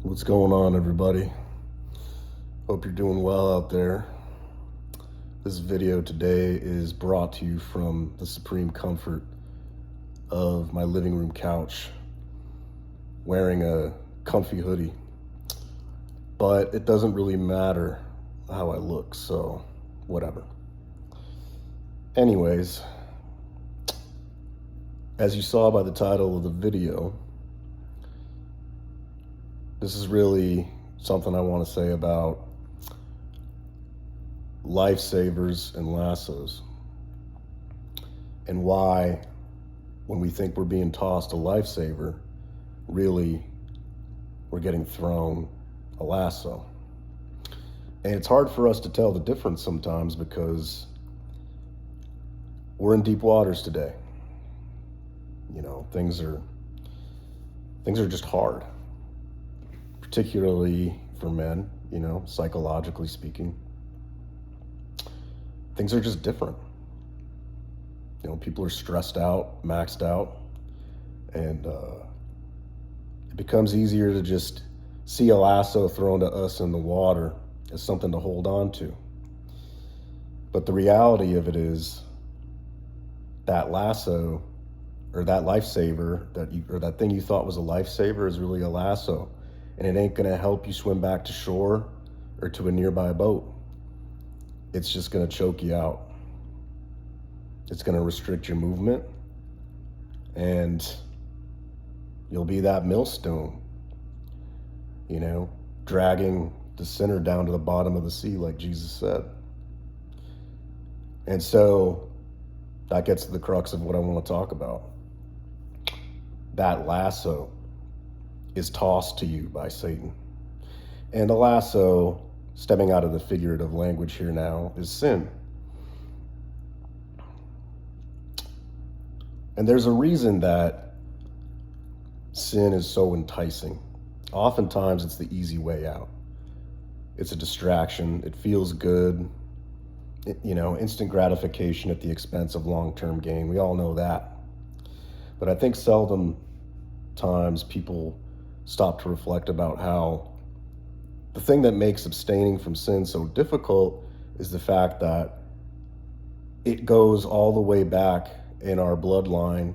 What's going on, everybody? Hope you're doing well out there. This video today is brought to you from the supreme comfort of my living room couch, wearing a comfy hoodie. But it doesn't really matter how I look, so whatever. Anyways, as you saw by the title of the video, this is really something I want to say about lifesavers and lassos, and why, when we think we're being tossed a lifesaver, really we're getting thrown a lasso. And it's hard for us to tell the difference sometimes because we're in deep waters today. You know, things are just hard, particularly for men, you know, psychologically speaking. Things are just different. You know, people are stressed out, maxed out, and it becomes easier to just see a lasso thrown to us in the water as something to hold on to. But the reality of it is that lasso, or that lifesaver, or that thing you thought was a lifesaver, is really a lasso, and it ain't gonna help you swim back to shore or to a nearby boat. It's just gonna choke you out. It's gonna restrict your movement, and you'll be that millstone, you know, dragging the sinner down to the bottom of the sea, like Jesus said. And so that gets to the crux of what I want to talk about. That lasso is tossed to you by Satan. And a lasso, stepping out of the figurative language here now, is sin. And there's a reason that sin is so enticing. Oftentimes it's the easy way out. It's a distraction. It feels good. Instant gratification at the expense of long-term gain. We all know that. But I think seldom times people stop to reflect about how the thing that makes abstaining from sin so difficult is the fact that it goes all the way back in our bloodline,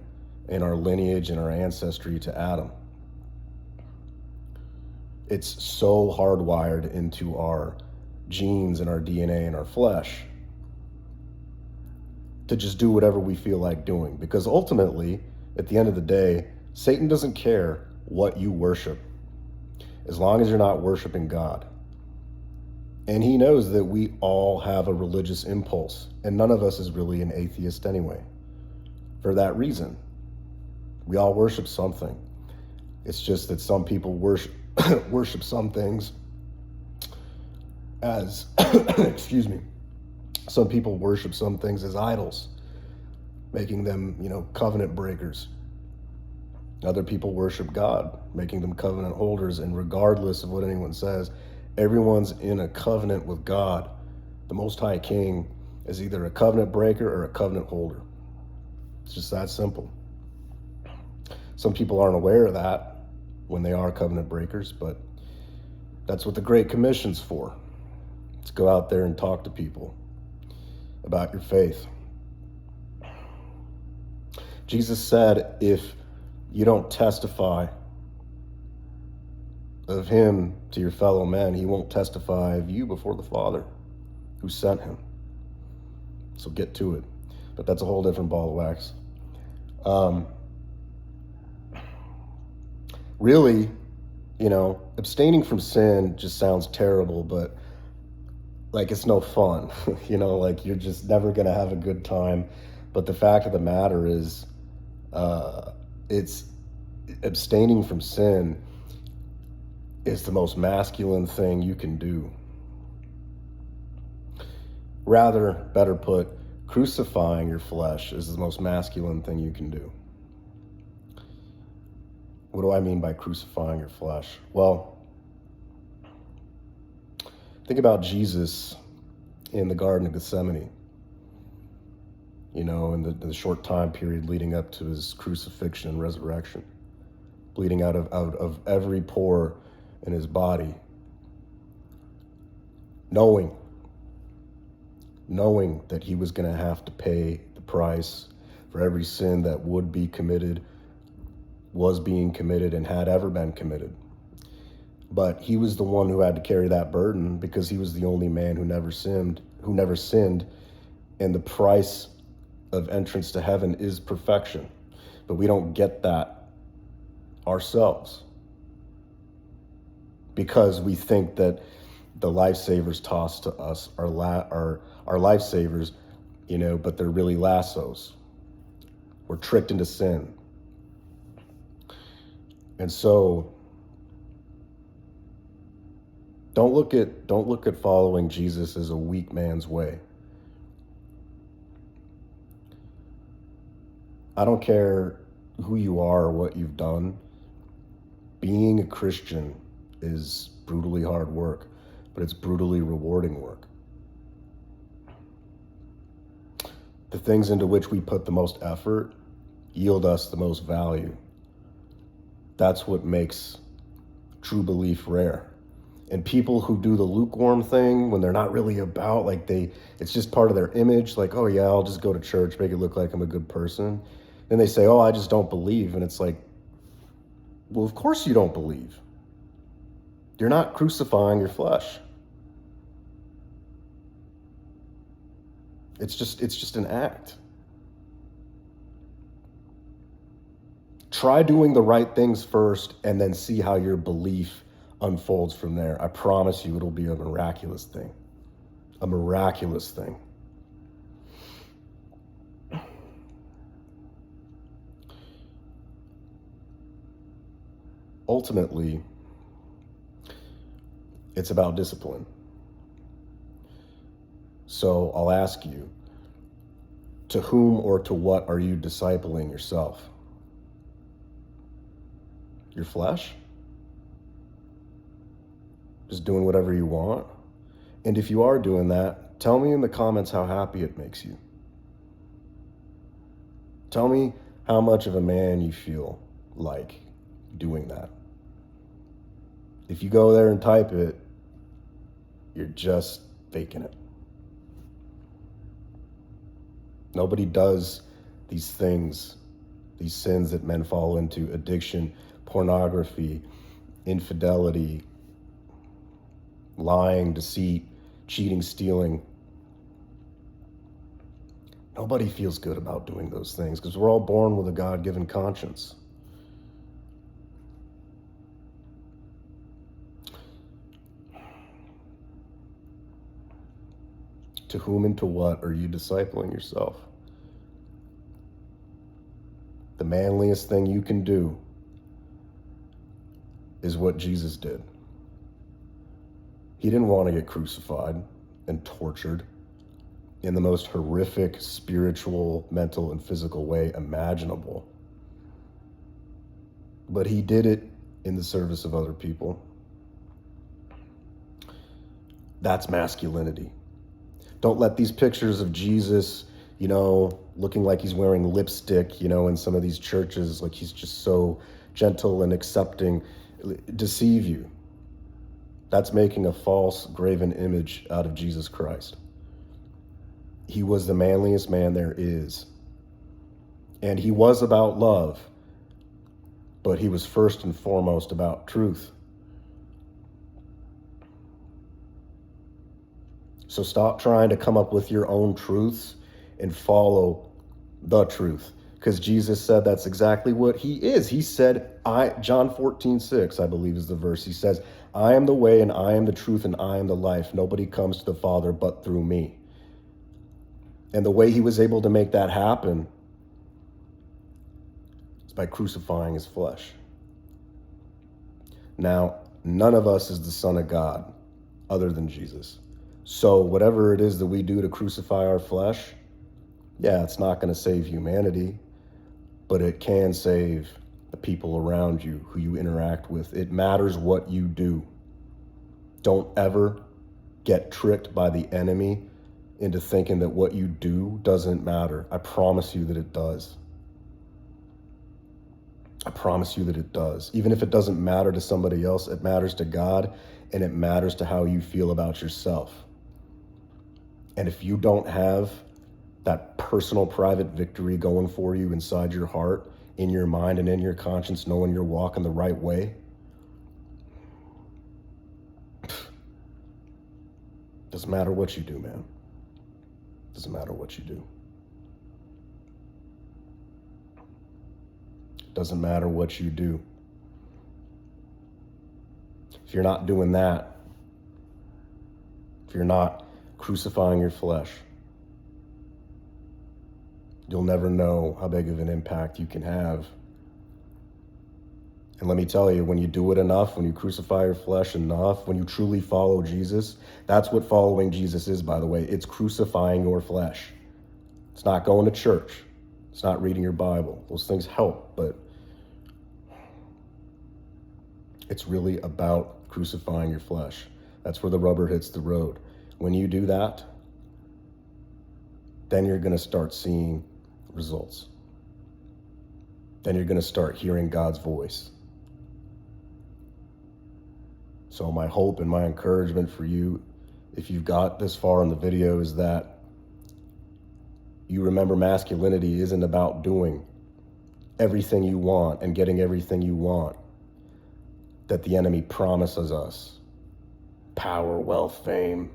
in our lineage, in our ancestry to Adam. It's so hardwired into our genes and our DNA and our flesh to just do whatever we feel like doing. Because ultimately, at the end of the day, Satan doesn't care what you worship, as long as you're not worshiping God. And he knows that we all have a religious impulse, and none of us is really an atheist anyway. For that reason, we all worship something. It's just that some people worship worship some things as excuse me. Some people worship some things as idols, making them, covenant breakers. Other people worship God, making them covenant holders, and regardless of what anyone says, everyone's in a covenant with God. The Most High King is either a covenant breaker or a covenant holder. It's just that simple. Some people aren't aware of that when they are covenant breakers, but that's what the Great Commission's for. Let's go out there and talk to people about your faith. Jesus said, if you don't testify of him to your fellow men, he won't testify of you before the Father who sent him. So get to it. But that's a whole different ball of wax. Really, abstaining from sin just sounds terrible, but it's no fun. You're just never going to have a good time. But the fact of the matter is, it's abstaining from sin is the most masculine thing you can do. Better put, crucifying your flesh is the most masculine thing you can do. What do I mean by crucifying your flesh? Well, think about Jesus in the Garden of Gethsemane. In the short time period leading up to his crucifixion and resurrection, bleeding out of every pore, in his body, knowing that he was going to have to pay the price for every sin that would be committed, was being committed, and had ever been committed. But he was the one who had to carry that burden because he was the only man who never sinned, and the price of entrance to heaven is perfection. But we don't get that ourselves because we think that the lifesavers tossed to us are lifesavers, but they're really lassos. We're tricked into sin. And so don't look at following Jesus as a weak man's way. I don't care who you are or what you've done. Being a Christian is brutally hard work, but it's brutally rewarding work. The things into which we put the most effort yield us the most value. That's what makes true belief rare. And people who do the lukewarm thing when they're not really about, it's just part of their image, like, oh yeah, I'll just go to church, make it look like I'm a good person. Then they say, oh, I just don't believe. And it's like, well, of course you don't believe. You're not crucifying your flesh. It's just an act. Try doing the right things first and then see how your belief unfolds from there. I promise you it'll be a miraculous thing. A miraculous thing. Ultimately, it's about discipline. So I'll ask you, to whom or to what are you discipling yourself? Your flesh? Just doing whatever you want? And if you are doing that, tell me in the comments how happy it makes you. Tell me how much of a man you feel like doing that. If you go there and type it, you're just faking it. Nobody does these things, these sins that men fall into: addiction, pornography, infidelity, lying, deceit, cheating, stealing. Nobody feels good about doing those things because we're all born with a God-given conscience. To whom and to what are you discipling yourself? The manliest thing you can do is what Jesus did. He didn't want to get crucified and tortured in the most horrific spiritual, mental, and physical way imaginable. But he did it in the service of other people. That's masculinity. Don't let these pictures of Jesus, looking like he's wearing lipstick, in some of these churches, like he's just so gentle and accepting, deceive you. That's making a false, graven image out of Jesus Christ. He was the manliest man there is. And he was about love, but he was first and foremost about truth. So stop trying to come up with your own truths and follow the truth. Because Jesus said that's exactly what he is. He said, John 14:6, I believe is the verse. He says, I am the way and I am the truth and I am the life. Nobody comes to the Father but through me. And the way he was able to make that happen is by crucifying his flesh. Now, none of us is the Son of God other than Jesus. So whatever it is that we do to crucify our flesh, yeah, it's not going to save humanity, but it can save the people around you who you interact with. It matters what you do. Don't ever get tricked by the enemy into thinking that what you do doesn't matter. I promise you that it does. I promise you that it does. Even if it doesn't matter to somebody else, it matters to God, and it matters to how you feel about yourself. And if you don't have that personal private victory going for you inside your heart, in your mind, and in your conscience, knowing you're walking the right way, doesn't matter what you do, man. Doesn't matter what you do. Doesn't matter what you do. If you're not doing that, if you're not crucifying your flesh, you'll never know how big of an impact you can have. And let me tell you, when you do it enough, when you crucify your flesh enough, when you truly follow Jesus, that's what following Jesus is, by the way. It's crucifying your flesh. It's not going to church. It's not reading your Bible. Those things help, but it's really about crucifying your flesh. That's where the rubber hits the road. When you do that, then you're going to start seeing results. Then you're going to start hearing God's voice. So my hope and my encouragement for you, if you've got this far in the video, is that you remember masculinity isn't about doing everything you want and getting everything you want that the enemy promises us. Power, wealth, fame.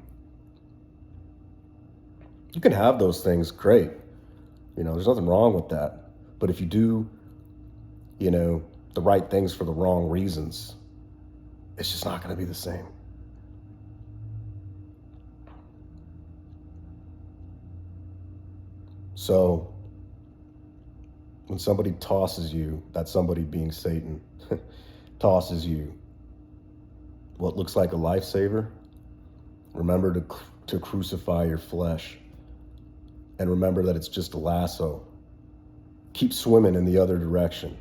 You can have those things, great. There's nothing wrong with that. But if you do, the right things for the wrong reasons, it's just not going to be the same. So when somebody tosses you, that somebody being Satan, tosses you what looks like a lifesaver, remember to crucify your flesh. And remember that it's just a lasso. Keep swimming in the other direction,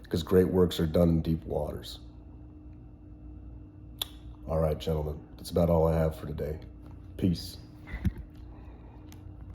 because great works are done in deep waters. All right, gentlemen, that's about all I have for today. Peace.